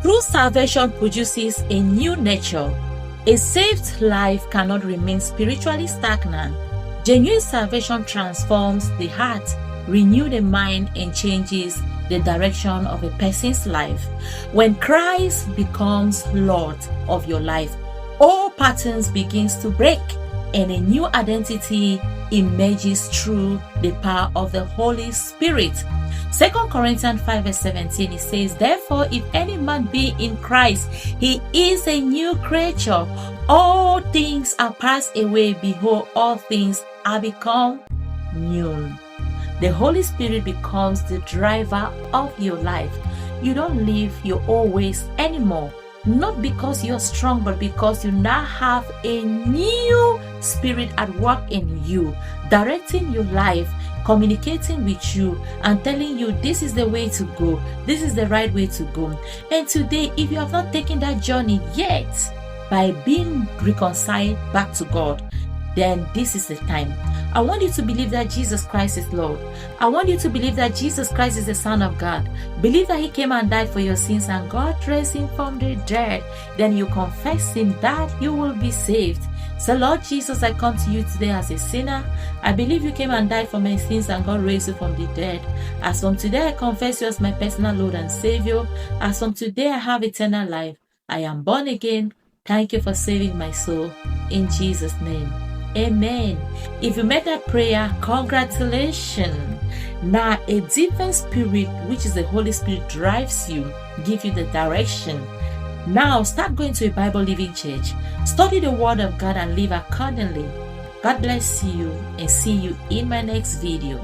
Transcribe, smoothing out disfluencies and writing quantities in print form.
True salvation produces a new nature. A saved life cannot remain spiritually stagnant. Genuine salvation transforms the heart, renews the mind, and changes the direction of a person's life. When Christ becomes Lord of your life, all patterns begins to break, and a new identity emerges through the power of the Holy Spirit. 2 Corinthians 5 verse 17, it says, "Therefore, if any man be in Christ, he is a new creature. All things are passed away. Behold, all things are become new." The Holy Spirit becomes the driver of your life. You don't live your old ways anymore. Not because you're strong, but because you now have a new spirit at work in you, directing your life, communicating with you, and telling you this is the way to go, this is the right way to go. And today, if you have not taken that journey yet by being reconciled back to God, then this is the time. I want you to believe that Jesus Christ is Lord. I want you to believe that Jesus Christ is the Son of God. Believe that He came and died for your sins and God raised Him from the dead. Then you confess Him, that you will be saved. So Lord Jesus, I come to you today as a sinner. I believe you came and died for my sins and God raised you from the dead. As from today, I confess you as my personal Lord and Savior. As from today, I have eternal life. I am born again. Thank you for saving my soul. In Jesus' name. Amen. If you made that prayer, congratulations. Now a different spirit, which is the Holy Spirit, drives you, give you the direction. Now start going to a Bible Living Church. Study the Word of God and live accordingly. God bless you and see you in my next video.